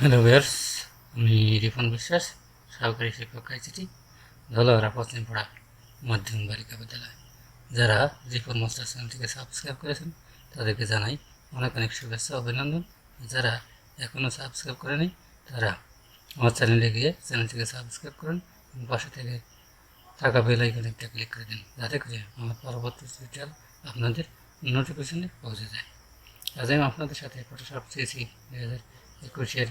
Hello viewers, আমি রিপন বিশ্বাস, সহকারী শিক্ষক আইসিটি, ধলাওড়া পশ্চিমপাড়া মাধ্যমিক বালিকা বিদ্যালয়। যারা রিপন মাস্টার চ্যানেলটিকে সাবস্ক্রাইব করেছেন তাদেরকে জানাই অনেক অনেক শুভেচ্ছা অভিনন্দন। যারা এখনও সাবস্ক্রাইব করেনি তারা আমার চ্যানেলে গিয়ে চ্যানেলটিকে সাবস্ক্রাইব করুন এবং পাশে থেকে থাকা বেল আইকনে একটা ক্লিক করে দিন, যাতে করে আমার পরবর্তী টিউটোরিয়াল আপনাদের নোটিফিকেশনে পৌঁছে যায়। আজ আমি আপনাদের সাথে ফটোশপ সিএসি 2021-এর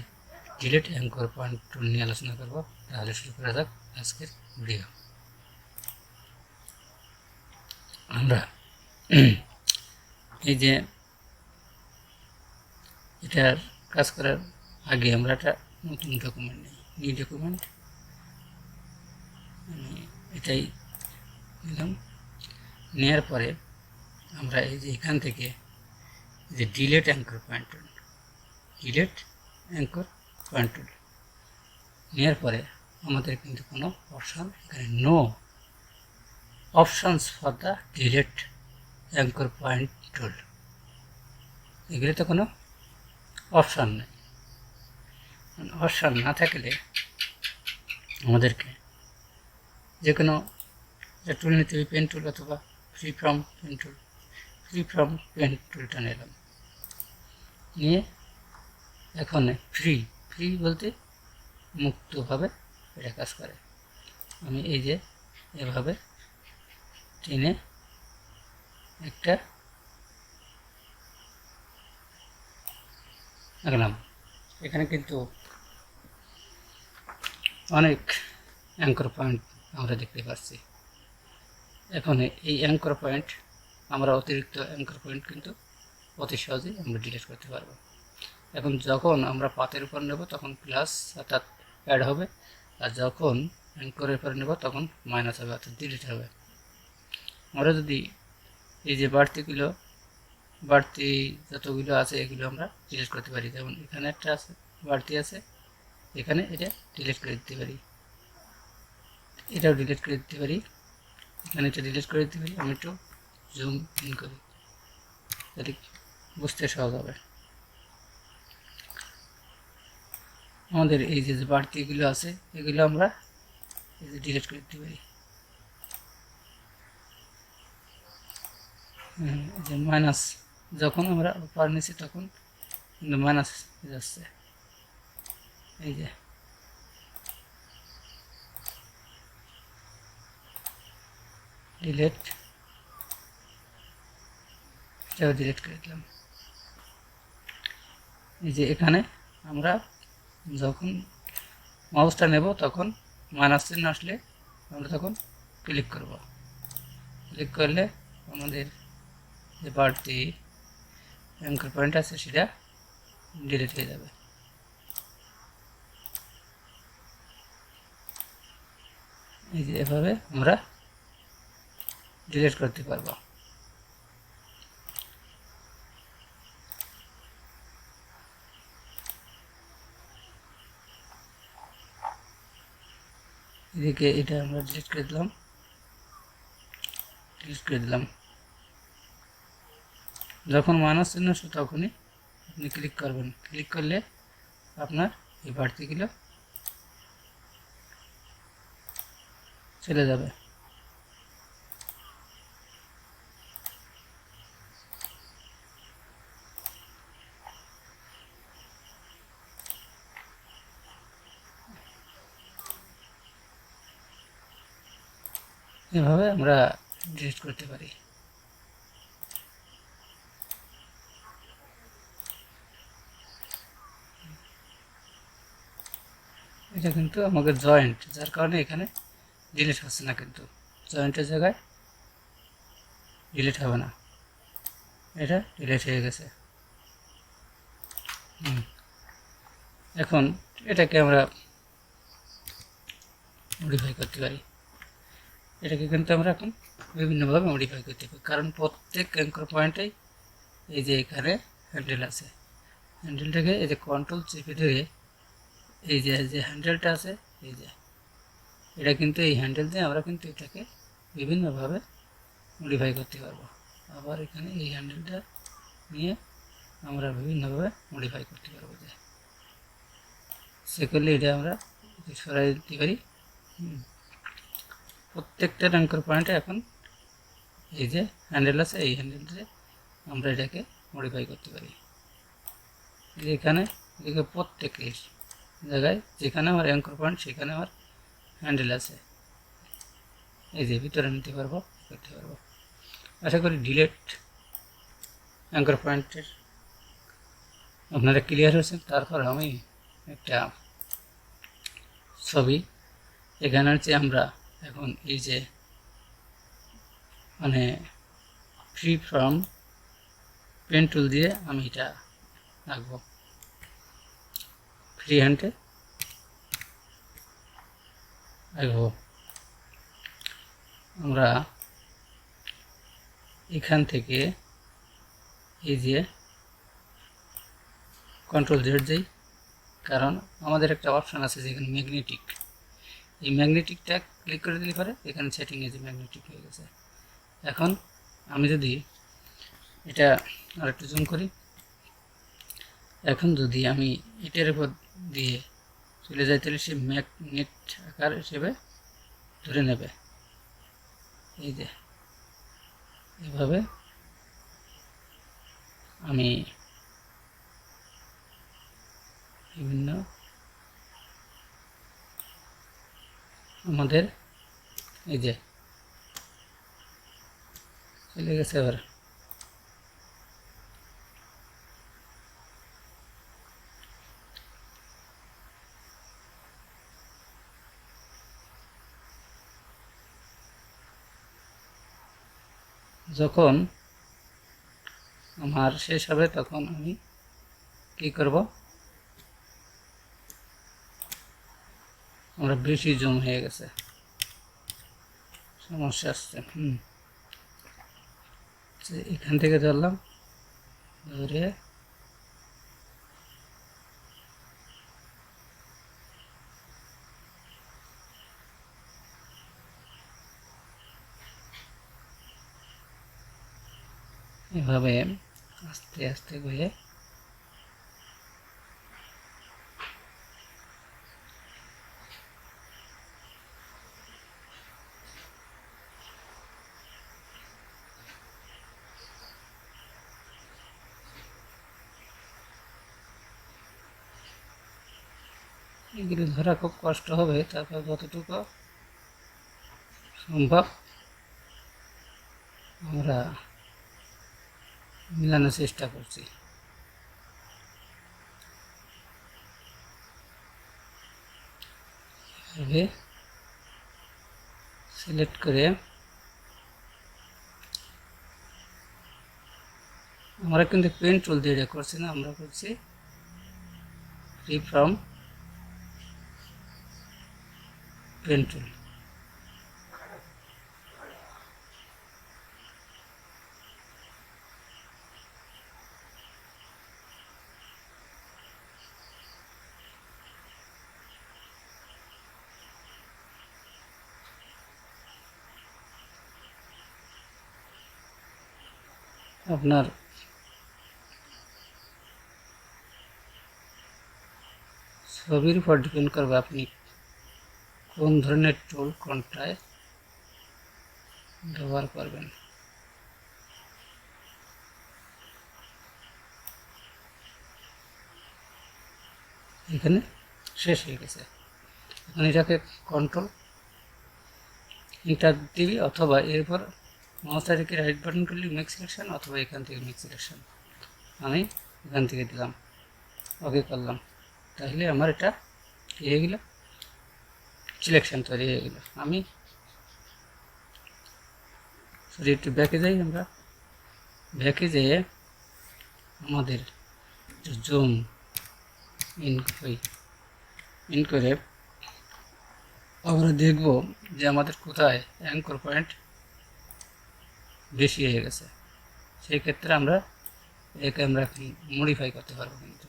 ডিলিট অ্যাঙ্কর পয়েন্ট টুল নিয়ে আলোচনা করব। তাহলে শুরু করা যাক আজকের ভিডিও। আমরা এই যে এটার কাজ করার আগে আমরা একটা নতুন ডকুমেন্ট নিই, নিউ ডকুমেন্ট এটাই নিলাম। নেওয়ার পরে আমরা এই যে এখান থেকে যে delete anchor point tool, delete anchor point tool নেওয়ার পরে আমাদের কিন্তু কোনো অপশান এখানে no options for the delete anchor point tool, এগুলিতে কোনো অপশান নেই। অপশান না থাকলে আমাদেরকে যে কোনো টুল নিতে হবে, পেন টুল অথবা free from pen tool. Free from pen টুলটা নিলাম, নিয়ে এখন ফ্রি বলতে মুক্তভাবে এটা কাজ করে। আমি এই যে এভাবে টেনে একটা আঁকলাম। এখানে কিন্তু অনেক অ্যাঙ্কর পয়েন্ট আমরা দেখতে পাচ্ছি। এখন এই অ্যাঙ্কর পয়েন্ট আমরা অতিরিক্ত অ্যাঙ্কর পয়েন্ট কিন্তু অতি সহজেই আমরা ডিলিট করতে পারবো। এখন যখন আমরা পাতের উপর নেব তখন প্লাস অর্থাৎ অ্যাড হবে, আর যখন অ্যাঙ্করের উপর নেব তখন মাইনাস হবে অর্থাৎ ডিলিট হবে। আমরা যদি এই যে বাড়তি যতগুলো আছে এগুলো আমরা ডিলিট করতে পারি। যেমন এখানে একটা আছে বাড়তি আছে, এখানে এটা ডিলিট করে দিতে পারি, এটাও ডিলিট করে দিতে পারি, এখানে এটা ডিলিট করে দিতে পারি। আমি একটু জুম ইন করি যাতে বুঝতে সহজ হবে। আমাদের এই যে বাড়তিগুলো আছে এগুলো আমরা এই যে ডিলিট করে দিতে পারি। এই যে মাইনাস, যখন আমরা পার নিচ্ছি তখন কিন্তু মাইনাস যাচ্ছে। এই যে ডিলিট, এটাও ডিলিট করে দিলাম। এই যে এখানে আমরা যখন মাউসটা নেব তখন মাইনাস চিহ্ন আসলে আমরা তখন ক্লিক করব। ক্লিক করলে আমাদের যে বাড়তি অ্যাঙ্কর পয়েন্ট আছে সেটা ডিলিট হয়ে যাবে। এই যে এভাবে আমরা ডিলিট করতে পারবো। এদিকে এটা আমরা ডিলিট করে দিলাম। যখন মাইনাস চিহ্ন আসবে তখনই আপনি ক্লিক করবেন। ক্লিক করলে আপনার এই বাড়তিগুলো চলে যাবে। এভাবে আমরা ডিলিট করতে পারি। এটা কিন্তু আমাদের জয়েন্ট, যার কারণে এখানে ডিলিট হচ্ছে না, কিন্তু জয়েন্টের জায়গায় ডিলিট হবে না, এটা ডিলিট হয়ে গেছে। এখন এটাকে আমরা মডিফাই করতে পারি। এটাকে কিন্তু আমরা এখন বিভিন্নভাবে মডিফাই করতে পারি, কারণ প্রত্যেক অ্যাঙ্কর পয়েন্টেই এই যে এখানে হ্যান্ডেল আছে। হ্যান্ডেলটাকে এই যে কন্ট্রোল চেপে ধরে এই যে হ্যান্ডেলটা আছে, এই যে এটা কিন্তু এই হ্যান্ডেল দিয়ে আমরা কিন্তু এটাকে বিভিন্নভাবে মডিফাই করতে পারবো। আবার এখানে এই হ্যান্ডেলটা নিয়ে আমরা বিভিন্নভাবে মডিফাই করতে পারবো। যে সে করলে এটা আমরা সরাই দিতে পারি। প্রত্যেকটা অ্যাঙ্কর পয়েন্টে এখন এই যে হ্যান্ডেল আছে, এই হ্যান্ডেলে আমরা এটাকে মডিফাই করতে পারি। এখানে এদিকে প্রত্যেক জায়গায় যেখানে আমার অ্যাঙ্কর পয়েন্ট সেখানে আমার হ্যান্ডেল আছে, এই যে ভিতরে নিতে পারবো, করতে পারবো। আশা করি ডিলেট অ্যাঙ্কর পয়েন্টের আপনারা ক্লিয়ার হয়েছেন। তারপর আমি একটা ছবি এখানে হচ্ছে আমরা এখন এই যে মানে ফ্রি ফ্রম পেন টুল দিয়ে আমি এটা আঁকবো, ফ্রি হ্যান্ডে আঁকবো। আমরা এখান থেকে এই যে কন্ট্রোল জেড যাই, কারণ আমাদের একটা অপশান আছে যেখানে ম্যাগনেটিক, এই ম্যাগনেটিকটা ক্লিক করে দিলে পরে এখানে সেটিংয়ে যে ম্যাগনেটিক হয়ে গেছে। এখন আমি যদি এটা আরেকটু জুম করি, এখন যদি আমি এটার উপর দিয়ে চলে যাই তাহলে সে ম্যাগনেট আকার হিসেবে ধরে নেবে। এই যে এভাবে আমি বিভিন্ন আমাদের এই যে চলে গেছে। এবার যখন আমার শেষ হবে তখন আমি কি করব, আমরা বেশি জুম হয়ে গেছে, সমস্যা আসছে। এখান থেকে ধরলাম, ধরে এভাবে আস্তে আস্তে করে এগুলো ধরা খুব কষ্ট হবে, তারপর যতটুকু সম্ভব আমরা মিলানোর চেষ্টা করছি। এভাবে সিলেক্ট করে আমরা কিন্তু পেন টুল দিয়ে এটা করছি না, আমরা করছি ফ্রি ফ্রম পেন টুল। আপনার ছবির উপর ডিপেন্ড করবে আপনি কোন ধরনের টুল কোনটায় ব্যবহার করবেন। এখানে শেষ হয়ে গেছে। এখন এটাকে কন্ট্রোল ইন্টার দিবি, অথবা এরপর মাউসটা রেখে রাইট বাটন করলে মেক সিলেকশন, অথবা এখান থেকে মেক সিলেকশন। আমি এখান থেকে দিলাম, ওকে করলাম, তাহলে আমার এটা হয়ে গেল, সিলেকশন তৈরি হয়ে গেল। আমি সরি একটু ব্যাকে যাই, আমরা ব্যাকে যেয়ে আমাদের জুম ইন করে আমরা দেখব যে আমাদের কোথায় অ্যাঙ্কর পয়েন্ট বেশি হয়ে গেছে। সেই ক্ষেত্রে আমরা একে আমরা মডিফাই করতে পারবো। কিন্তু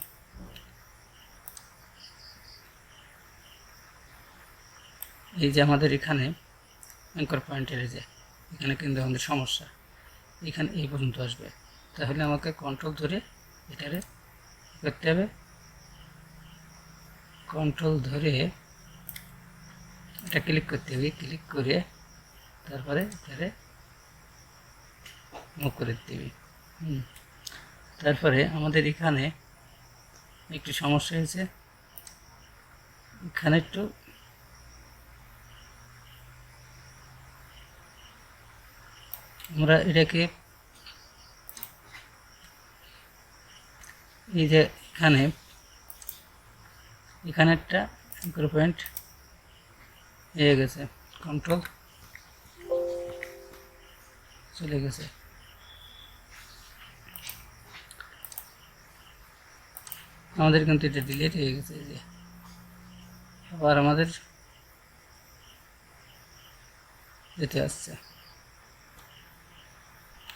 এই যে আমাদের এখানে অ্যাঙ্কর পয়েন্টের যে এখানে কিন্তু আমাদের সমস্যা, এখানে এই পর্যন্ত আসবে, তাহলে আমাকে কন্ট্রোল ধরে এটারে করতে হবে, কন্ট্রোল ধরে এটা ক্লিক করতে হবে, ক্লিক করে তারপরে এখানে মুভ করে দিতে হবে। তারপরে আমাদের এখানে একটু সমস্যা হয়েছে, এখানে একটু আমরা এটাকে এই যে এখানে একটা অ্যাঙ্কর পয়েন্ট হয়ে গেছে, কন্ট্রোল চলে গেছে। আমাদের কিন্তু এটা ডিলিট হয়ে গেছে। এই যে আবার আমাদের যেতে আসছে,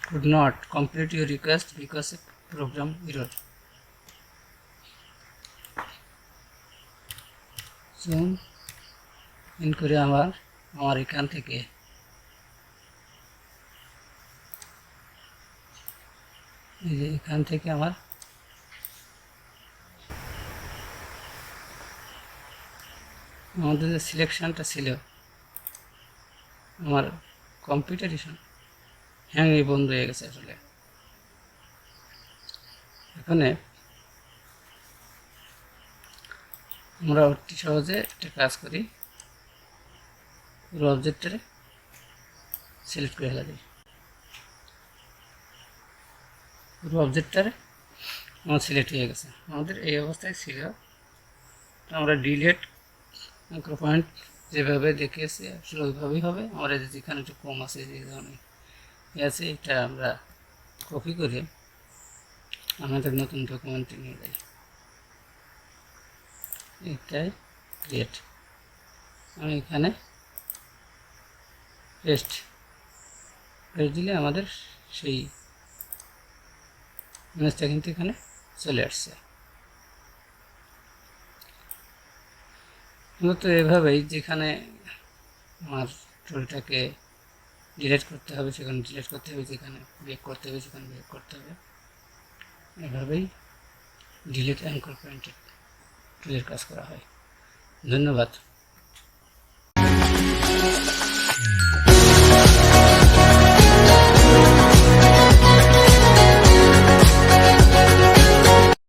could not complete your request because of program error. Zoom in করে আমার এখান থেকে এই যে এখান থেকে আমাদের যে সিলেকশনটা ছিল, আমার কম্পিউটারেশন হ্যাং বন্ধ হয়ে গেছে আসলে। এখানে আমরা অতি সহজে একটা কাজ করি, পুরো অবজেক্টটারে সিলেক্ট করে ফেলা যায়। পুরো অবজেক্টটারে আমার সিলেক্ট হয়ে গেছে। আমাদের এই অবস্থায় ছিল, আমরা ডিলিট অ্যাঙ্কর পয়েন্ট যেভাবে দেখিয়েছি আসলে ওইভাবেই হবে। আমরা যেখানে একটু কম আছে, যে ধরনের আছে, এটা আমরা কপি করে আমাদের নতুন ডকুমেন্টে নিয়ে যাই। এটাই ক্রিয়েট, আমি এখানে পেস্ট দিলে আমাদের সেই ইমেজটা কিন্তু এখানে চলে আসছে। মূলত এভাবেই যেখানে আমার টুলটাকে ডিলিট করতে হবে সেখানে ডিলিট করতে হবে, যেখানে ব্রেক করতে হবে সেখানে ব্রেক করতে হবে। এভাবেই ডিলিট অ্যাঙ্কর পয়েন্টের টুলের কাজ করা হয়। ধন্যবাদ।